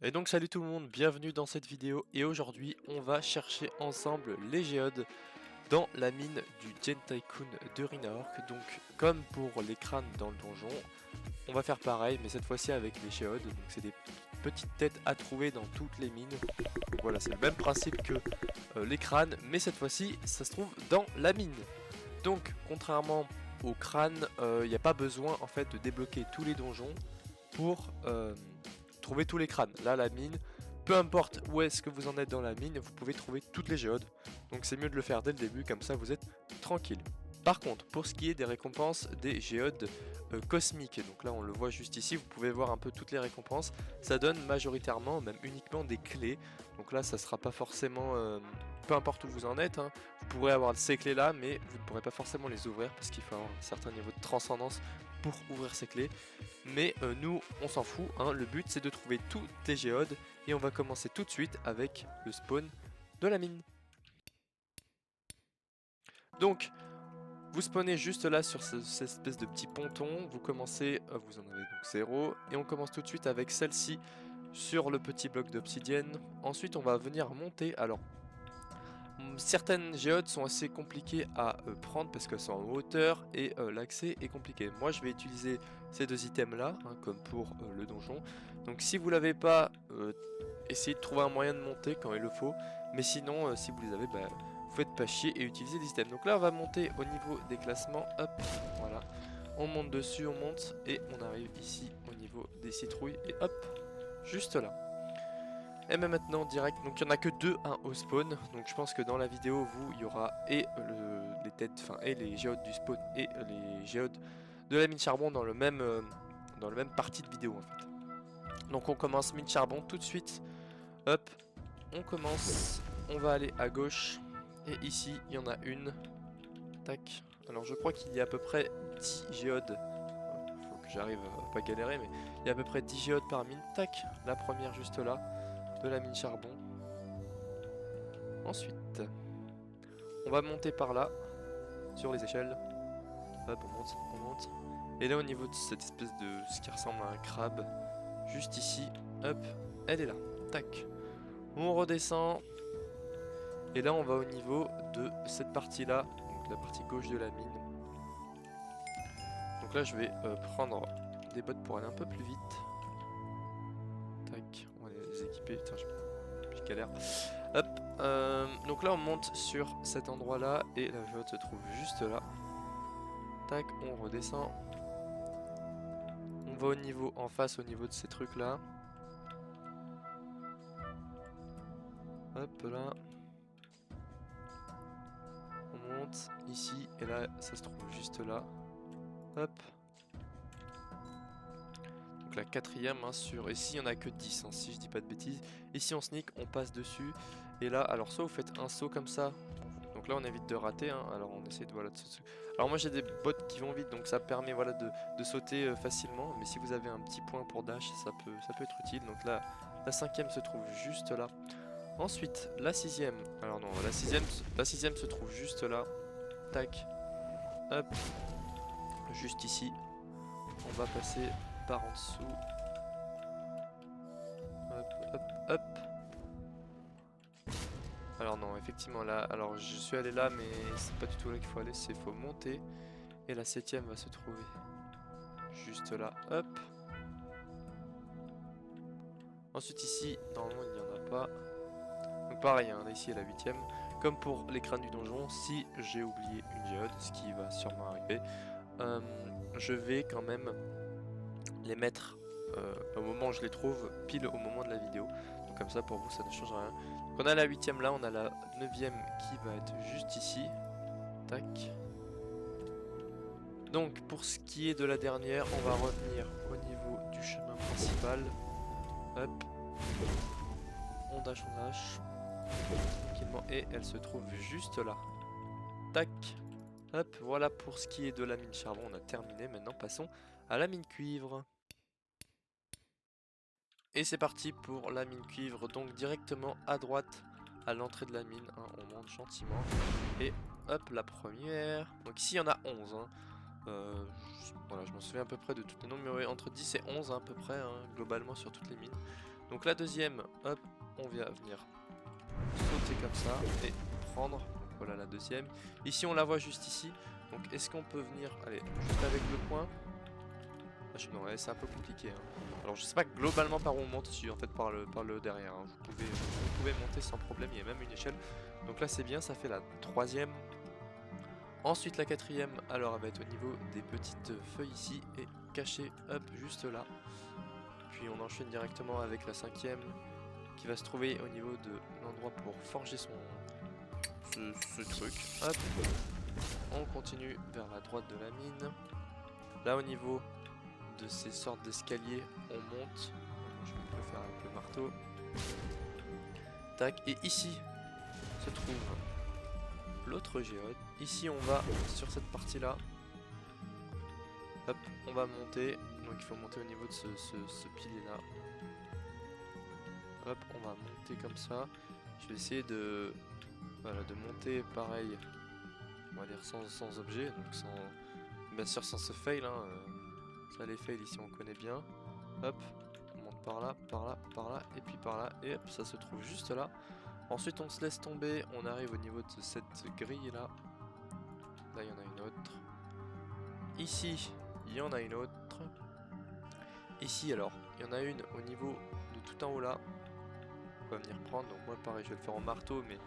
Et donc salut tout le monde, bienvenue dans cette vidéo et aujourd'hui on va chercher ensemble les géodes dans la mine du Gen Tycoon de Rhinaorc. Donc comme pour les crânes dans le donjon, on va faire pareil mais cette fois-ci avec les géodes. Donc c'est des petites têtes à trouver dans toutes les mines. Donc voilà, c'est le même principe que les crânes mais cette fois-ci ça se trouve dans la mine. Donc contrairement aux crânes, il n'y a pas besoin en fait de débloquer tous les donjons pour trouver tous les crânes. Là, la mine, peu importe où est-ce que vous en êtes dans la mine, vous pouvez trouver toutes les géodes. Donc c'est mieux de le faire dès le début, comme ça vous êtes tranquille. Par contre, pour ce qui est des récompenses des géodes cosmiques, donc là on le voit juste ici, vous pouvez voir un peu toutes les récompenses. Ça donne majoritairement, même uniquement des clés. Donc là ça sera pas forcément, peu importe où vous en êtes, hein, vous pourrez avoir ces clés là, mais vous ne pourrez pas forcément les ouvrir parce qu'il faut avoir un certain niveau de transcendance pour ouvrir ces clés. Mais nous on s'en fout, hein. Le but c'est de trouver toutes les géodes et on va commencer tout de suite avec le spawn de la mine. Donc vous spawnez juste là sur cette espèce de petit ponton, vous commencez, vous en avez donc 0 et on commence tout de suite avec celle-ci sur le petit bloc d'obsidienne. Ensuite on va venir monter. Alors certaines géodes sont assez compliquées à prendre parce qu'elles sont en hauteur et l'accès est compliqué. Moi je vais utiliser ces deux items là, hein, comme pour le donjon. Donc si vous l'avez pas, essayez de trouver un moyen de monter quand il le faut. Mais sinon, si vous les avez, bah, vous faites pas chier et utilisez des items. Donc là on va monter au niveau des classements. Hop, voilà. On monte dessus, on monte et on arrive ici au niveau des citrouilles. Et hop, juste là. Et même maintenant direct, donc il n'y en a que deux au spawn, donc je pense que dans la vidéo vous il y aura et les têtes, enfin et les géodes du spawn et les géodes de la mine charbon dans le même partie de vidéo en fait. Donc on commence mine charbon tout de suite, hop, on commence, on va aller à gauche et ici il y en a une, tac, alors je crois qu'il y a à peu près 10 géodes, faut que j'arrive à pas galérer mais il y a à peu près 10 géodes par mine, tac, la première juste là, de la mine charbon. Ensuite, on va monter par là, sur les échelles. Hop, on monte, on monte. Et là, au niveau de cette espèce de ce qui ressemble à un crabe, juste ici, hop, elle est là. Tac. On redescend. Et là, on va au niveau de cette partie-là, donc la partie gauche de la mine. Donc là, je vais prendre des bottes pour aller un peu plus vite. Tac, on va les équiper. Putain, je galère. Hop, donc là on monte sur cet endroit là et la géode se trouve juste là. Tac, on redescend. On va au niveau en face, au niveau de ces trucs là. Hop là. On monte ici et là ça se trouve juste là. Hop. Donc la quatrième hein, sur... Ici il n'y en a que 10 hein, si je dis pas de bêtises. Ici on sneak, on passe dessus. Et là, alors soit vous faites un saut comme ça. Donc là on évite de rater hein. Alors on essaie de, voilà, de se... Alors moi j'ai des bots qui vont vite donc ça permet voilà, de sauter facilement. Mais si vous avez un petit point pour dash ça peut être utile. Donc là la cinquième se trouve juste là. Ensuite la sixième. Alors non la sixième se trouve juste là. Tac. Hop. Juste ici. On va passer par en dessous. Hop, hop, hop. Alors non, effectivement là, alors je suis allé là, mais c'est pas du tout là qu'il faut aller, c'est faut monter. Et la septième va se trouver juste là, hop. Ensuite ici, normalement il n'y en a pas. Donc pareil, hein, là, ici est la huitième. Comme pour les crânes du donjon, si j'ai oublié une géode, ce qui va sûrement arriver, je vais quand même les mettre au moment où je les trouve, pile au moment de la vidéo. Donc comme ça pour vous ça ne change rien. Donc on a la huitième là, on a la neuvième qui va être juste ici. Tac. Donc pour ce qui est de la dernière, on va revenir au niveau du chemin principal. Hop. On dash, tranquillement. Et elle se trouve juste là. Tac. Hop, voilà pour ce qui est de la mine charbon, on a terminé. Maintenant passons à la mine cuivre. Et c'est parti pour la mine cuivre, donc directement à droite à l'entrée de la mine, hein, on monte gentiment. Et hop, la première. Donc ici il y en a 11. Hein. Voilà, je m'en souviens à peu près de toutes les nombres, mais ouais, entre 10 et 11 hein, à peu près, hein, globalement sur toutes les mines. Donc la deuxième, hop, on vient venir sauter comme ça et prendre. Donc voilà la deuxième. Ici on la voit juste ici. Donc est-ce qu'on peut venir, allez, juste avec le point. Non, ouais, c'est un peu compliqué. Hein. Alors je sais pas globalement par où on monte, si en fait par le derrière. Hein. Vous pouvez monter sans problème, il y a même une échelle. Donc là c'est bien, ça fait la troisième. Ensuite la quatrième, alors elle va être au niveau des petites feuilles ici et cachée, hop, juste là. Puis on enchaîne directement avec la cinquième qui va se trouver au niveau de l'endroit pour forger ce truc. Hop, on continue vers la droite de la mine. Là au niveau de ces sortes d'escaliers, on monte. Je vais le faire avec le marteau. Tac, et ici se trouve l'autre géode. Ici on va sur cette partie là. Hop, on va monter. Donc il faut monter au niveau de ce pilier là. Hop, on va monter comme ça. Je vais essayer de, voilà, de monter pareil. On va dire sans objet, donc sans, bien sûr sans ce fail. Hein, ça les fails ici on connaît bien. Hop, on monte par là, par là, par là, et puis par là, et hop, ça se trouve juste là. Ensuite on se laisse tomber, on arrive au niveau de cette grille là. Là il y en a une autre. Ici, il y en a une autre. Ici alors, il y en a une au niveau de tout en haut là. On va venir prendre, donc moi pareil je vais le faire en marteau, mais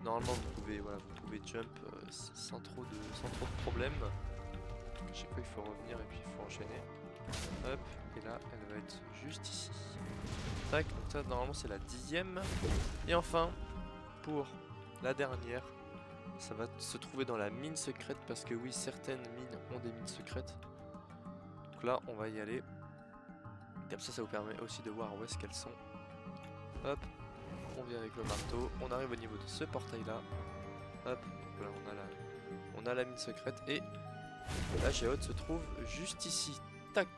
normalement vous pouvez, voilà, vous pouvez jump sans trop de problèmes. À chaque fois il faut revenir et puis il faut enchaîner. Hop, et là elle va être juste ici. Tac, donc ça normalement c'est la 10e. Et enfin, pour la dernière, ça va se trouver dans la mine secrète, parce que oui, certaines mines ont des mines secrètes. Donc là on va y aller. Comme ça vous permet aussi de voir où est-ce qu'elles sont. Hop, on vient avec le marteau, on arrive au niveau de ce portail là. Hop, donc là on a la mine secrète et la géode se trouve juste ici. Tac.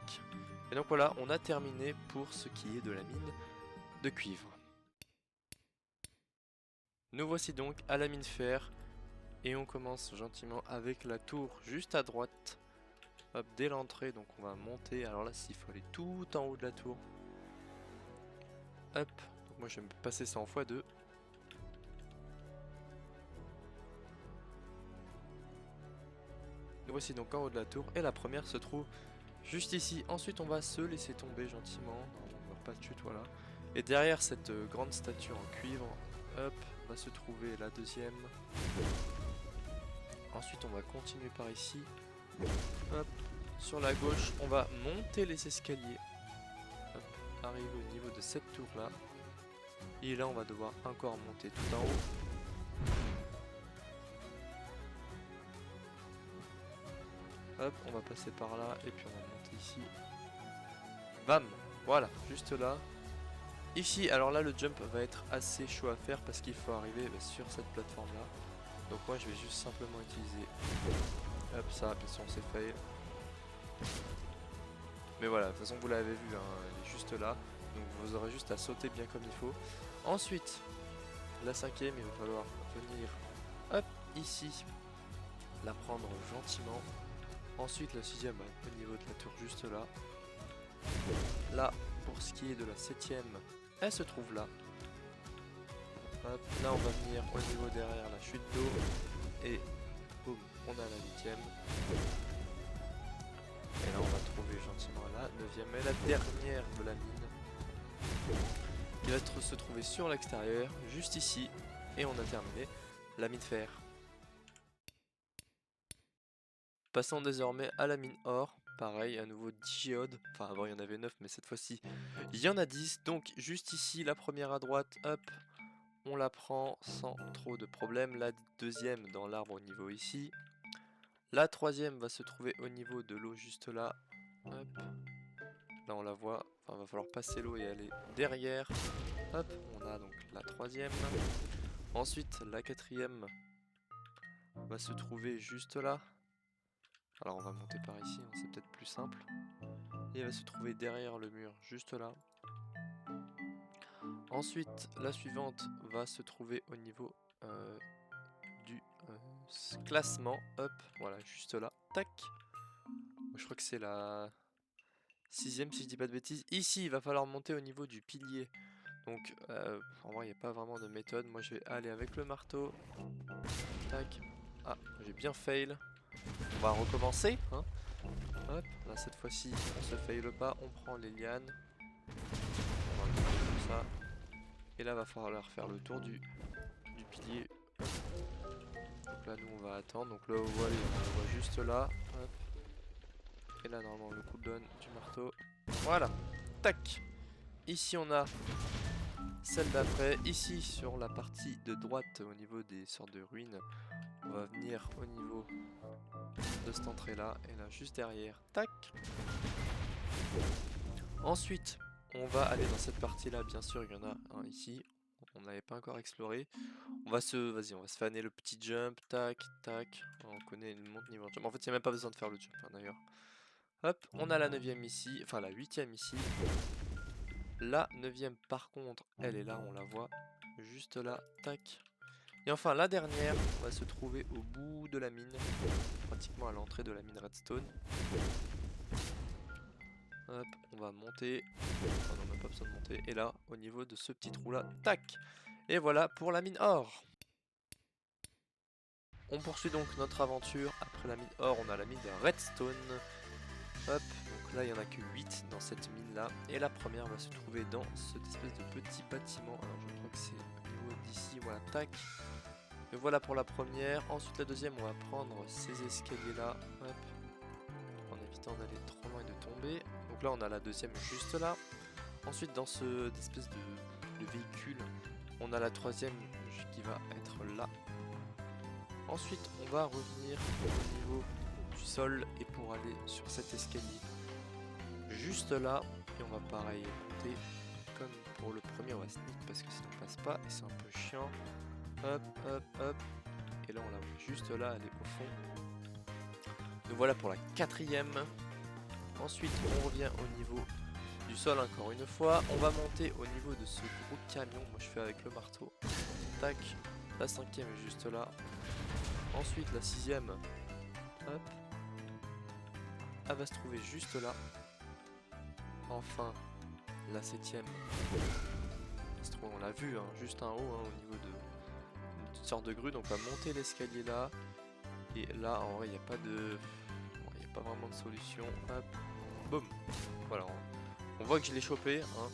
Et donc voilà, on a terminé pour ce qui est de la mine de cuivre. Nous voici donc à la mine fer et on commence gentiment avec la tour juste à droite. Hop, dès l'entrée, donc on va monter. Alors là, il faut aller tout en haut de la tour. Hop, donc moi je vais me passer ça en x2. Nous voici donc en haut de la tour et la première se trouve juste ici. Ensuite on va se laisser tomber gentiment. Non, on meurt pas de chute, voilà. Et derrière cette grande statue en cuivre, hop, va se trouver la deuxième. Ensuite on va continuer par ici. Hop, sur la gauche on va monter les escaliers. Hop, arriver au niveau de cette tour là. Et là on va devoir encore monter tout en haut. Hop, on va passer par là et puis on va monter ici. Bam, voilà, juste là. Ici, alors là le jump va être assez chaud à faire parce qu'il faut arriver sur cette plateforme là. Donc moi je vais juste simplement utiliser, hop, ça, bien sûr on s'est fail. Mais voilà, de toute façon vous l'avez vu, hein, elle est juste là. Donc vous aurez juste à sauter bien comme il faut. Ensuite, la cinquième, il va falloir venir, hop, ici, la prendre gentiment. Ensuite la sixième au niveau de la tour juste là. Là, pour ce qui est de la septième, elle se trouve là. Hop, là on va venir au niveau derrière la chute d'eau. Et boum, on a la huitième. Et là on va trouver gentiment la neuvième et la dernière de la mine. Qui va se trouver sur l'extérieur, juste ici. Et on a terminé la mine fer. Passons désormais à la mine or. Pareil, à nouveau 10 géodes. Enfin, avant il y en avait 9, mais cette fois-ci, il y en a 10. Donc, juste ici, la première à droite, hop, on la prend sans trop de problème. La deuxième dans l'arbre au niveau ici. La troisième va se trouver au niveau de l'eau juste là. Hop. Là, on la voit. Enfin, va falloir passer l'eau et aller derrière. Hop, on a donc la troisième. Ensuite, la quatrième va se trouver juste là. Alors on va monter par ici, hein, c'est peut-être plus simple. Et elle va se trouver derrière le mur, juste là. Ensuite, la suivante va se trouver au niveau du classement. Hop, voilà, juste là. Tac. Je crois que c'est la sixième si je dis pas de bêtises. Ici, il va falloir monter au niveau du pilier Donc en vrai il n'y a pas vraiment de méthode. Moi je vais aller avec le marteau. Tac. Ah, j'ai bien fail. On va recommencer, hein. Hop, là cette fois-ci on se fail pas, on prend les lianes. On va le faire comme ça. Et là va falloir faire le tour du pilier. Hop. Donc là nous on va attendre. Donc là on voit juste là. Hop. Et là normalement le cooldown du marteau. Voilà. Tac. Ici on a celle d'après. Ici sur la partie de droite au niveau des sortes de ruines. On va venir au niveau de cette entrée là. Et là juste derrière. Tac. Ensuite on va aller dans cette partie là. Bien sûr il y en a un ici. On n'avait pas encore exploré. On va se faner le petit jump. Tac, tac. On connaît le monte niveau jump. En fait il n'y a même pas besoin de faire le jump hein, d'ailleurs. Hop, on a la 9ème ici, enfin la 8ème ici. La 9ème par contre, elle est là, on la voit. Juste là, tac. Et enfin la dernière va se trouver au bout de la mine. Pratiquement à l'entrée de la mine redstone. Hop, on va monter. Enfin, on n'a pas besoin de monter. Et là, au niveau de ce petit trou là, tac. Et voilà pour la mine or. On poursuit donc notre aventure. Après la mine or, on a la mine de redstone. Hop, donc là il n'y en a que 8 dans cette mine là. Et la première va se trouver dans cette espèce de petit bâtiment. Alors je crois que c'est au niveau d'ici, voilà, tac. Et voilà pour la première. Ensuite la deuxième, on va prendre ces escaliers là. Hop. En évitant d'aller trop loin et de tomber. Donc là on a la deuxième juste là. Ensuite dans ce espèce de véhicule, on a la troisième qui va être là. Ensuite on va revenir au niveau du sol et pour aller sur cet escalier juste là, et on va pareil monter comme pour le premier. On va sneak parce que sinon on passe pas et c'est un peu chiant. Hop hop hop, et là on la voit juste là, elle est au fond. Nous voilà pour la quatrième. Ensuite on revient au niveau du sol encore une fois. On va monter au niveau de ce gros camion. Moi je fais avec le marteau. Tac, la cinquième est juste là. Ensuite la sixième, hop, elle va se trouver juste là. Enfin la septième, on l'a vu hein, juste en haut hein, au niveau de une sorte de grue. Donc on va monter l'escalier là. Et là en vrai il n'y a pas de, il n'y a pas vraiment de solution. Hop, boum. Voilà, on voit que je l'ai chopé hein.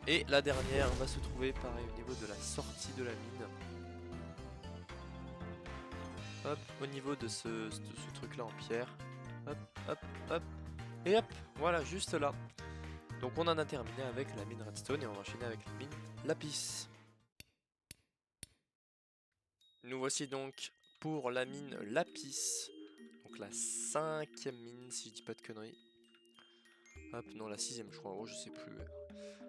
Et la dernière va se trouver pareil au niveau de la sortie de la mine. Hop, au niveau de ce truc là en pierre. Hop, hop, hop. Et hop, voilà, juste là. Donc on en a terminé avec la mine redstone et on va enchaîner avec la mine lapis. Nous voici donc pour la mine lapis. Donc la 5ème mine si je dis pas de conneries. Hop, non la 6ème je crois, oh je sais plus.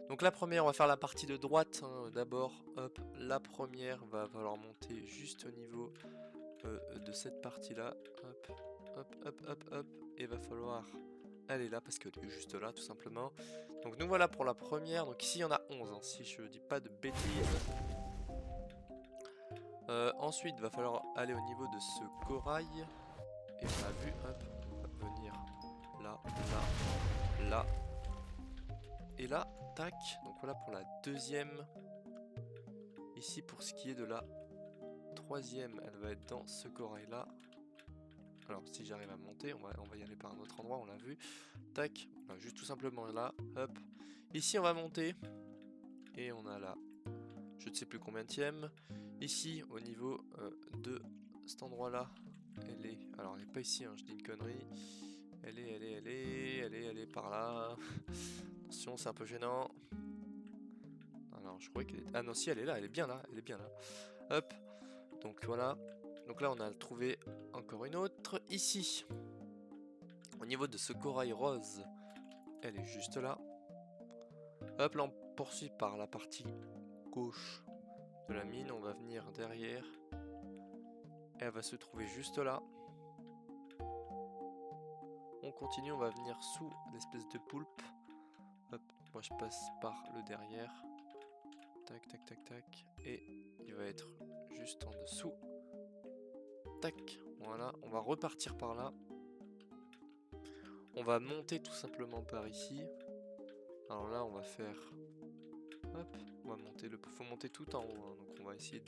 Donc la première, on va faire la partie de droite hein, d'abord. Hop, la première va falloir monter juste au niveau de cette partie là. Hop, hop, hop, hop, hop. Et va falloir aller là parce qu'elle est juste là tout simplement. Donc nous voilà pour la première. Donc ici il y en a 11 hein, si je dis pas de bêtises. Ensuite va falloir aller au niveau de ce corail. Et on a vu, hop, on va venir là, là, là. Et là, tac. Donc voilà pour la deuxième. Ici pour ce qui est de la troisième, elle va être dans ce corail là. Alors si j'arrive à monter, on va y aller par un autre endroit, on l'a vu. Tac, voilà, juste tout simplement là, hop. Ici on va monter. Et on a là, je ne sais plus combienième. Ici au niveau de cet endroit là, elle est, alors elle est pas ici, hein, je dis une connerie. Elle est par là. Attention, c'est un peu gênant. Alors je croyais qu'elle est... Ah non si elle est là, elle est bien là, elle est bien là. Hop, donc voilà. Donc là on a trouvé encore une autre. Ici, au niveau de ce corail rose, elle est juste là. Hop, là on poursuit par la partie gauche de la mine. On va venir derrière. Et elle va se trouver juste là. On continue, on va venir sous l'espèce de poulpe. Hop, moi je passe par le derrière. Tac, tac, tac, tac. Et il va être juste en dessous. Tac, voilà. On va repartir par là. On va monter tout simplement par ici. Alors là, on va faire Hop, on va monter faut monter tout en haut, hein, donc on va essayer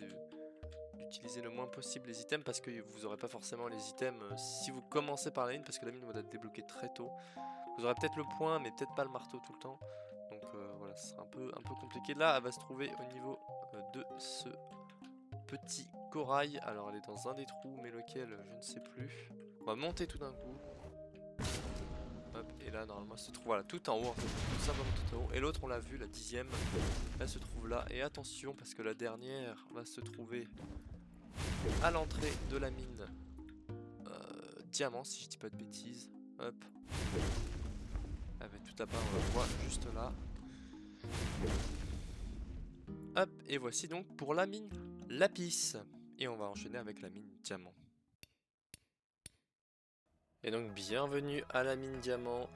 d'utiliser le moins possible les items parce que vous aurez pas forcément les items si vous commencez par la mine parce que la mine va être débloquée très tôt. Vous aurez peut-être le point mais peut-être pas le marteau tout le temps. Donc voilà, ce sera un peu compliqué. Là, elle va se trouver au niveau de ce petit corail. Alors elle est dans un des trous mais lequel je ne sais plus. On va monter tout d'un coup. Hop, et là normalement elle se trouve voilà tout en haut en fait, tout simplement tout en haut. Et l'autre on l'a vu, la 10e, elle se trouve là. Et attention parce que la dernière va se trouver à l'entrée de la mine diamant si je dis pas de bêtises. Hop. Avec tout à bas on la voit juste là. Hop, et voici donc pour la mine lapis. Et on va enchaîner avec la mine diamant. Et donc bienvenue à la mine diamant.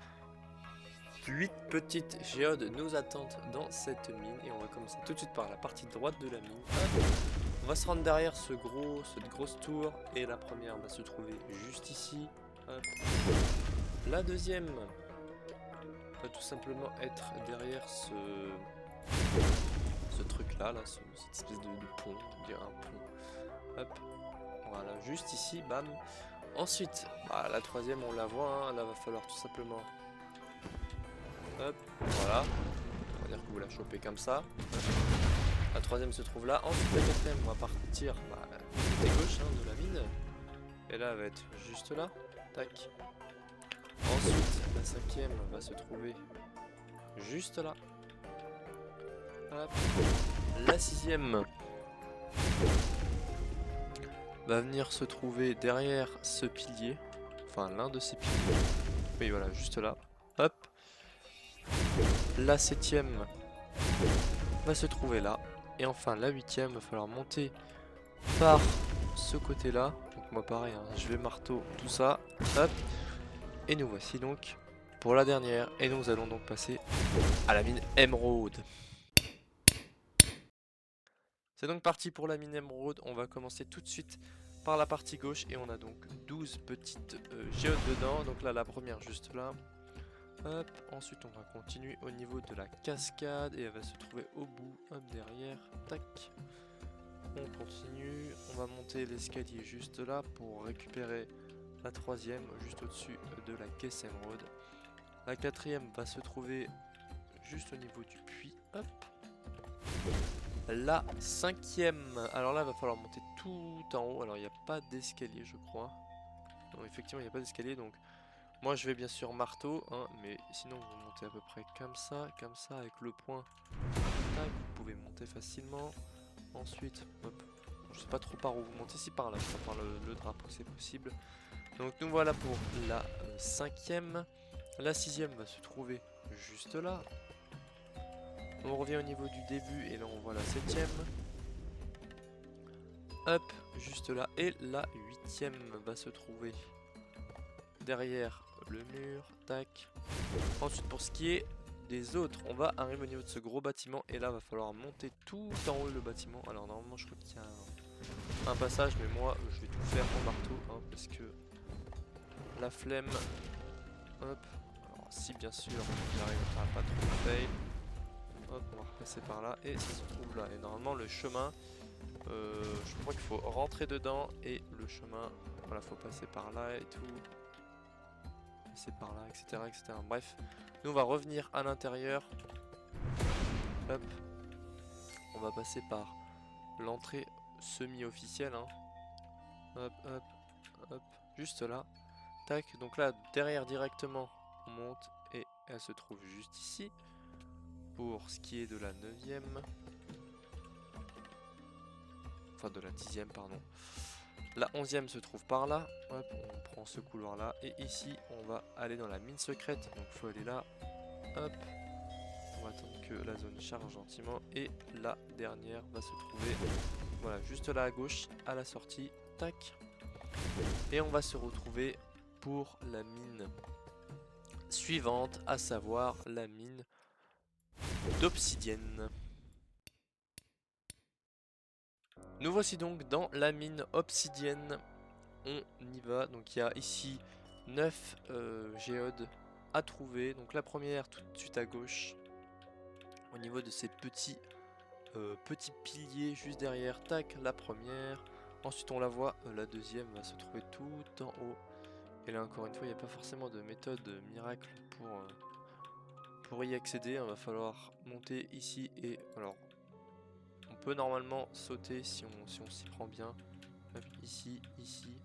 8 petites géodes nous attendent dans cette mine. Et on va commencer tout de suite par la partie droite de la mine. Hop. On va se rendre derrière cette grosse tour. Et la première va se trouver juste ici. Hop. La deuxième va tout simplement être derrière ce truc là, cette espèce de pont, on dirait un pont. Hop. Voilà, juste ici, bam. Ensuite, bah, la troisième on la voit, hein, là va falloir tout simplement. Hop, voilà. On va dire que vous la chopez comme ça. La troisième se trouve là. Ensuite la quatrième, on va partir côté gauche de la mine. Et là elle va être juste là. Tac. Ensuite la cinquième va se trouver juste là. Hop. La sixième va venir se trouver derrière ce pilier. Enfin l'un de ces piliers. Oui voilà, juste là. Hop. La septième va se trouver là. Et enfin la huitième va falloir monter par ce côté là. Donc moi pareil, hein, je vais marteau tout ça. Hop. Et nous voici donc pour la dernière. Et nous allons donc passer à la mine émeraude. C'est donc parti pour la mine émeraude. On va commencer tout de suite par la partie gauche. Et on a donc 12 petites géodes dedans. Donc là la première juste là. Hop, ensuite on va continuer au niveau de la cascade et elle va se trouver au bout, hop derrière, tac. On continue, on va monter l'escalier juste là pour récupérer la troisième juste au-dessus de la caisse émeraude. La quatrième va se trouver juste au niveau du puits, hop. La cinquième, alors là il va falloir monter tout en haut, alors il n'y a pas d'escalier je crois. Non effectivement il n'y a pas d'escalier donc... Moi je vais bien sûr marteau, hein, mais sinon vous montez à peu près comme ça avec le point. Tac, vous pouvez monter facilement. Ensuite, hop, je sais pas trop par où vous montez, si par là, je crois par le drapeau c'est possible. Donc nous voilà pour la cinquième. La sixième va se trouver juste là. On revient au niveau du début et là on voit la septième. Hop, juste là. Et la huitième va se trouver derrière le mur, tac. Ensuite pour ce qui est des autres, on va arriver au niveau de ce gros bâtiment et là va falloir monter tout en haut le bâtiment. Alors normalement je crois qu'il y a un passage mais moi je vais tout faire en marteau hein, parce que la flemme. Hop, alors si bien sûr j'arrive à faire pas trop de fail. Hop, on va repasser par là et ça se trouve là. Et normalement le chemin, je crois qu'il faut rentrer dedans et le chemin, voilà, faut passer par là et tout. C'est par là, etc., etc. Bref, nous on va revenir à l'intérieur. Hop. On va passer par l'entrée semi-officielle. Hein. Hop, hop, hop. Juste là. Tac. Donc là, derrière directement, on monte et elle se trouve juste ici. Pour ce qui est de la 9e. Enfin, de la 10e, pardon. La 11e se trouve par là. Hop, on prend ce couloir là. Et ici, on va aller dans la mine secrète. Donc, il faut aller là. Hop. On va attendre que la zone charge gentiment. Et la dernière va se trouver, voilà, juste là à gauche, à la sortie. Tac. Et on va se retrouver pour la mine suivante, à savoir la mine d'obsidienne. Nous voici donc dans la mine obsidienne. On y va. Donc il y a ici 9 géodes à trouver. Donc la première tout de suite à gauche. au niveau de ces petits piliers juste derrière. Tac, la première. Ensuite on la voit, la deuxième va se trouver tout en haut. Et là encore une fois, il n'y a pas forcément de méthode miracle pour y accéder. Il va falloir monter ici et alors on peut normalement sauter si on s'y prend bien. Hop, ici, ici.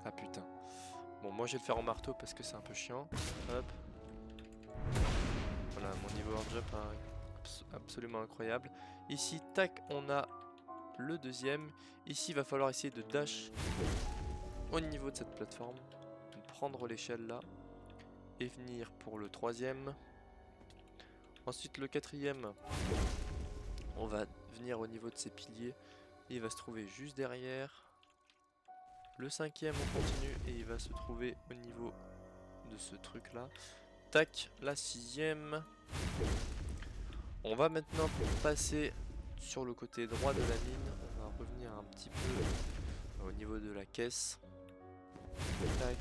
Ah putain. Bon, moi je vais le faire en marteau parce que c'est un peu chiant. Hop. Voilà, mon niveau hard jump absolument incroyable. Ici, tac, on a le deuxième. Ici, il va falloir essayer de dash au niveau de cette plateforme. Prendre l'échelle là. Et venir pour le troisième. Ensuite, le quatrième. On va venir au niveau de ces piliers. Et il va se trouver juste derrière. Le cinquième, on continue. Et il va se trouver au niveau de ce truc là. Tac, la sixième. On va maintenant passer sur le côté droit de la mine. On va revenir un petit peu au niveau de la caisse. Tac.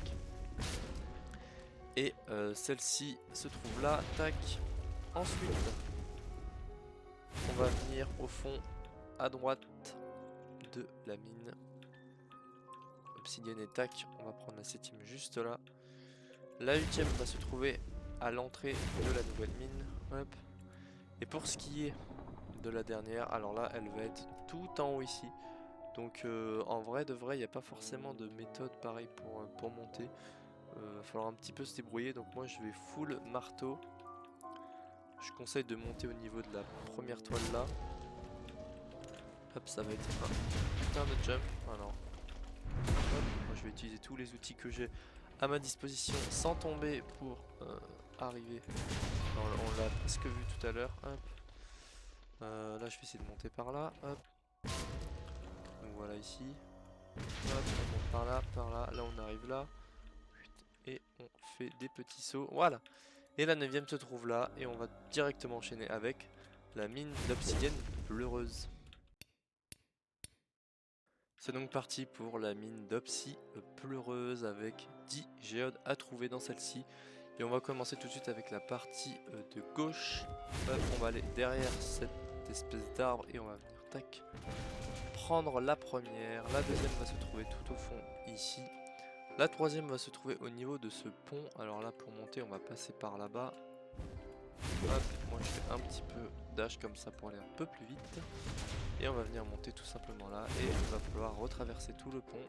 Et celle-ci se trouve là. Tac. Ensuite, on va venir au fond à droite de la mine. Obsidienne et tac. On va prendre la septième juste là. La huitième va se trouver à l'entrée de la nouvelle mine. Hop. Et pour ce qui est de la dernière, alors là elle va être tout en haut ici. Donc en vrai de vrai il n'y a pas forcément de méthode pareil pour monter. Va falloir un petit peu se débrouiller. Donc moi je vais full marteau. Je conseille de monter au niveau de la première toile là. Hop, ça va être un putain de jump. Ah non. Hop, moi je vais utiliser tous les outils que j'ai à ma disposition sans tomber pour arriver. On l'a presque vu tout à l'heure. Hop. Là je vais essayer de monter par là. Hop. Donc voilà ici. Hop, on monte par là. Là on arrive là. Et on fait des petits sauts. Voilà. Et la neuvième se trouve là. Et on va directement enchaîner avec la mine d'obsidienne pleureuse. C'est donc parti pour la mine d'Opsie pleureuse avec 10 géodes à trouver dans celle-ci. Et on va commencer tout de suite avec la partie de gauche. Hop, on va aller derrière cette espèce d'arbre et on va venir tac prendre la première. La deuxième va se trouver tout au fond ici. La troisième va se trouver au niveau de ce pont. Alors là pour monter on va passer par là-bas. Hop, moi je fais un petit peu dash comme ça pour aller un peu plus vite. Et on va venir monter tout simplement là. Et il va falloir retraverser tout le pont.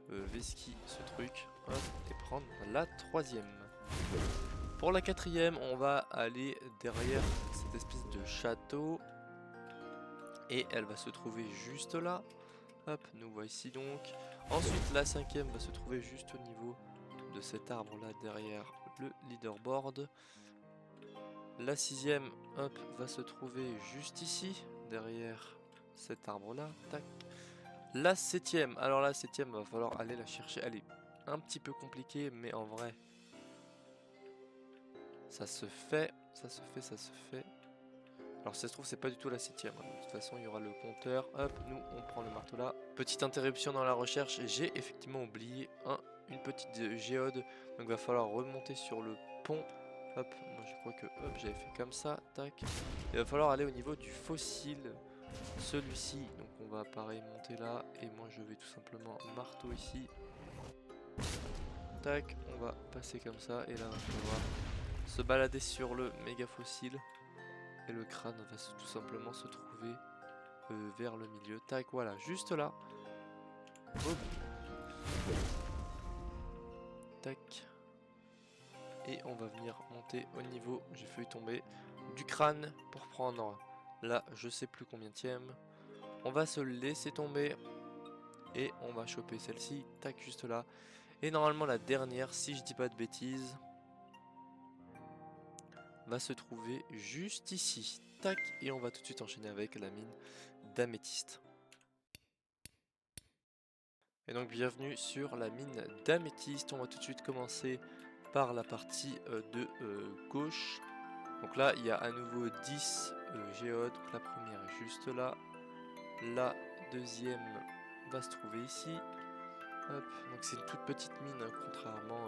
Veski ce truc. Hop, et prendre la troisième. Pour la quatrième, on va aller derrière cette espèce de château. Et elle va se trouver juste là. Hop, nous voici donc. Ensuite, la cinquième va se trouver juste au niveau de cet arbre là derrière le leaderboard. La sixième, hop, va se trouver juste ici, derrière cet arbre là. Tac. La septième, alors la septième, va falloir aller la chercher. Elle est un petit peu compliquée, mais en vrai, ça se fait. Alors si ça se trouve c'est pas du tout la septième, de toute façon il y aura le compteur, hop, nous on prend le marteau là. Petite interruption dans la recherche, j'ai effectivement oublié une petite géode, donc va falloir remonter sur le pont. Hop, moi je crois que hop j'avais fait comme ça, tac. Il va falloir aller au niveau du fossile, celui-ci, donc on va pareil monter là, et moi je vais tout simplement marteau ici. Tac, on va passer comme ça, et là on va falloir se balader sur le méga fossile. Et le crâne va tout simplement se trouver vers le milieu. Tac, voilà, juste là. Hop. Tac. Et on va venir monter au niveau, j'ai failli tomber, du crâne pour prendre là, je sais plus combienième. On va se laisser tomber. Et on va choper celle-ci. Tac, juste là. Et normalement la dernière, si je dis pas de bêtises, va se trouver juste ici. Tac, et on va tout de suite enchaîner avec la mine d'améthyste. Et donc bienvenue sur la mine d'améthyste. On va tout de suite commencer par la partie de gauche. Donc là il y a à nouveau 10 géodes. Donc la première est juste là. La deuxième va se trouver ici. Hop, donc c'est une toute petite mine, hein, contrairement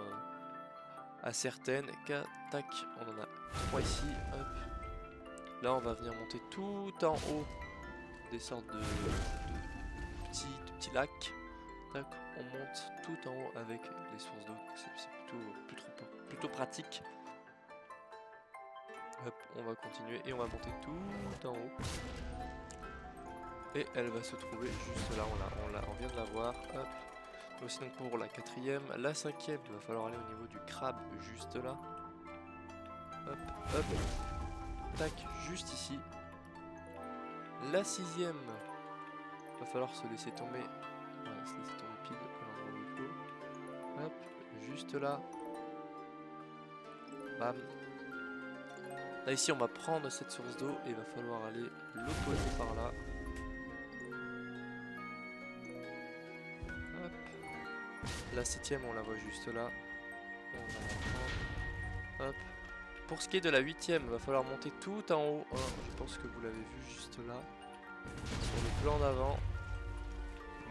à certaines. Tac, on en a 3 ici. Hop. Là on va venir monter tout en haut des sortes de petits lacs. Tac, on monte tout en haut avec les sources d'eau. C'est plutôt pratique. Hop, on va continuer et on va monter tout en haut. Et elle va se trouver juste là, on vient de la voir. Hop. Aussi donc pour la quatrième, la cinquième, il va falloir aller au niveau du crabe juste là. Hop, hop, tac, juste ici. La sixième, il va falloir se laisser tomber. Voilà, se laisser tomber pile à l'endroit où il faut. Hop, juste là. Bam. Là ici on va prendre cette source d'eau et il va falloir aller l'opposer par là. Hop. La septième on la voit juste là. On va la prendre. Hop. Pour ce qui est de la huitième, il va falloir monter tout en haut. Hein, je pense que vous l'avez vu juste là. Sur le plan d'avant.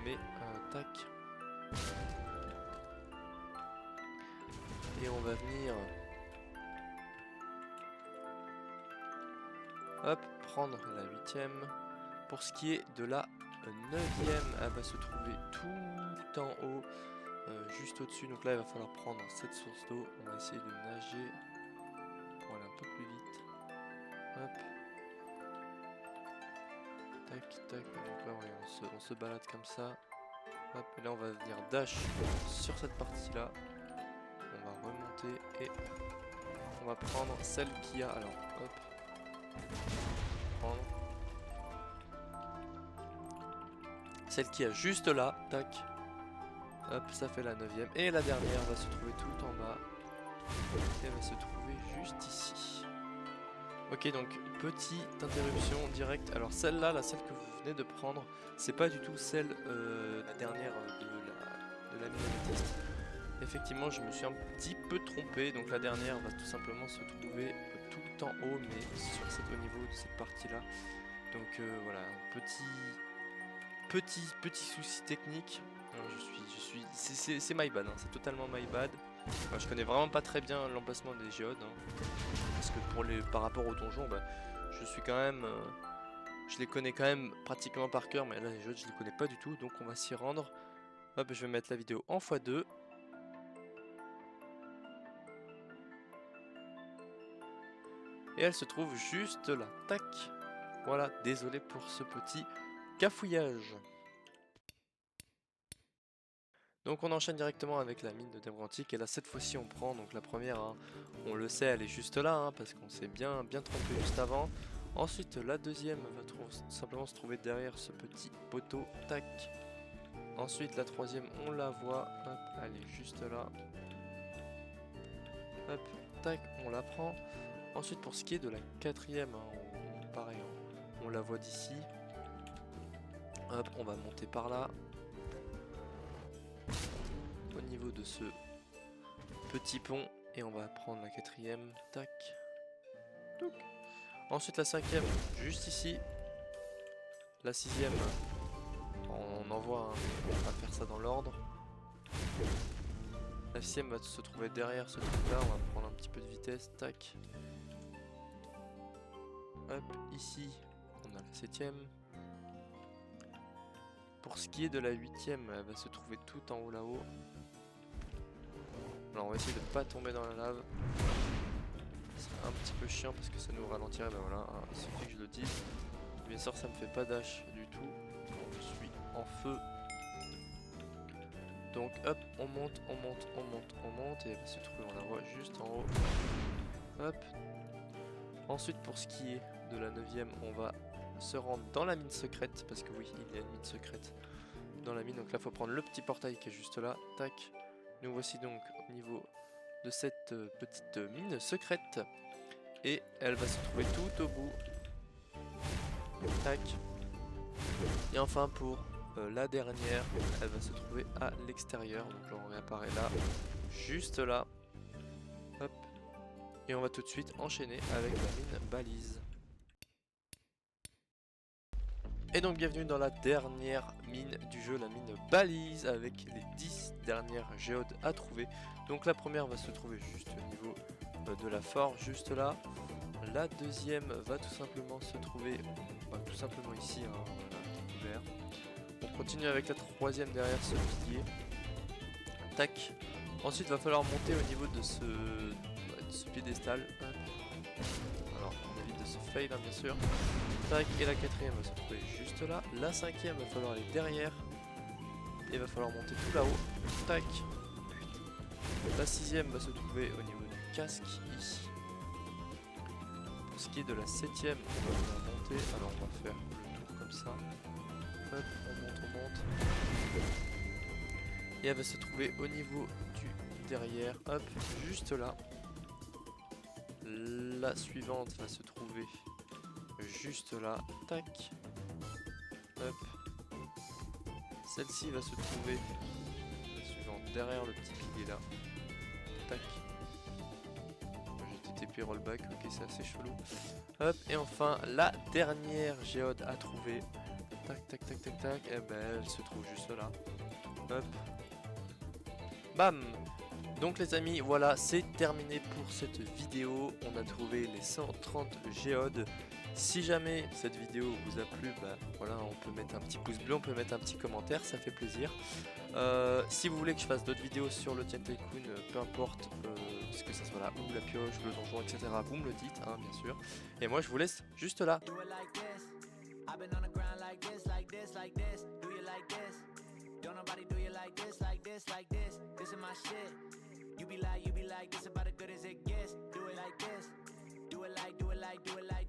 Mais tac. Et on va venir. Hop, prendre la huitième. Pour ce qui est de la neuvième, elle va se trouver tout en haut, juste au-dessus. Donc là, il va falloir prendre cette source d'eau. On va essayer de nager pour aller un peu plus vite. Hop. Tac, tac. Donc là, ouais, on se balade comme ça. Hop, et là, on va venir dash sur cette partie-là. On va remonter et on va prendre celle qui a. Alors, hop. Prendre celle qui a juste là, tac. Hop, ça fait la neuvième. Et la dernière va se trouver tout en bas. Et elle va se trouver juste ici. Ok, donc petite interruption directe. Alors celle-là, celle que vous venez de prendre, c'est pas du tout celle, la dernière de la mini-test. Effectivement, je me suis un petit peu trompé. Donc la dernière va tout simplement se trouver tout en haut, mais au niveau de cette partie-là. Donc voilà, un petit souci technique. C'est my bad, hein, c'est totalement my bad. Enfin, je connais vraiment pas très bien l'emplacement des géodes, hein, parce que par rapport aux donjons, bah, je suis quand même, je les connais quand même pratiquement par cœur, mais là les géodes je les connais pas du tout, donc on va s'y rendre. Hop, je vais mettre la vidéo en x2. Et elle se trouve juste là, tac. Voilà, désolé pour ce petit cafouillage. Donc on enchaîne directement avec la mine de Dèbre Antique. Et là cette fois-ci on prend donc la première, hein, on le sait, elle est juste là, hein, parce qu'on s'est bien trompé juste avant. Ensuite la deuxième va simplement se trouver derrière ce petit poteau, tac. Ensuite la troisième on la voit, hop, elle est juste là. Hop, tac, on la prend. Ensuite pour ce qui est de la quatrième, hein, pareil, on la voit d'ici. Hop, on va monter par là. Au niveau de ce petit pont. Et on va prendre la quatrième. Tac. Touc. Ensuite la cinquième, juste ici. La sixième, on en voit, hein, on va faire ça dans l'ordre. La sixième va se trouver derrière ce truc là. On va prendre un petit peu de vitesse. Tac. Hop, ici, on a la septième. Pour ce qui est de la huitième, elle va se trouver tout en haut là-haut. Alors on va essayer de pas tomber dans la lave. C'est un petit peu chiant parce que ça nous ralentirait, ben voilà, hein, il suffit que je le dise. Bien sûr ça me fait pas dash du tout quand je suis en feu. Donc hop, on monte, on monte, on monte, on monte et elle va se trouver, on la voit juste en haut. Hop. Ensuite pour ce qui est de la neuvième, on va se rendre dans la mine secrète, parce que oui, il y a une mine secrète dans la mine, donc là faut prendre le petit portail qui est juste là, tac. Nous voici donc au niveau de cette petite mine secrète, et elle va se trouver tout au bout, tac. Et enfin pour la dernière, elle va se trouver à l'extérieur, donc là on réapparaît là, juste là, hop. Et on va tout de suite enchaîner avec la mine balise. Et donc bienvenue dans la dernière mine du jeu, la mine balise, avec les 10 dernières géodes à trouver. Donc la première va se trouver juste au niveau de la forge, juste là. La deuxième va tout simplement se trouver tout simplement ici, hein, voilà, ouvert. On continue avec la troisième derrière ce pilier. Tac. Ensuite va falloir monter au niveau de ce piédestal. Hop. Alors on évite de se fail hein, bien sûr. Tac, et la quatrième va se trouver juste là. La cinquième va falloir aller derrière. Et va falloir monter tout là-haut. Tac. La sixième va se trouver au niveau du casque ici. Pour ce qui est de la septième, on va venir monter. Alors on va faire le tour comme ça. Hop, on monte. Et elle va se trouver au niveau du derrière. Hop, juste là. La suivante va se trouver juste là. Tac. Hop. Celle-ci va se trouver la suivante derrière le petit pilier là. Tac. J'ai TP rollback, ok c'est assez chelou. Hop, et enfin la dernière géode à trouver. Tac tac tac tac tac. Et ben elle se trouve juste là. Hop. Bam. Donc les amis, voilà, c'est terminé pour cette vidéo. On a trouvé les 130 géodes. Si jamais cette vidéo vous a plu, bah voilà, on peut mettre un petit pouce bleu, on peut mettre un petit commentaire, ça fait plaisir. Si vous voulez que je fasse d'autres vidéos sur le Tian Tycoon, peu importe, ce que ça soit là, ou la pioche, ou le donjon, etc., vous me le dites, hein, bien sûr. Et moi je vous laisse juste là. You be like, this about as good as it gets. Do it like this, do it like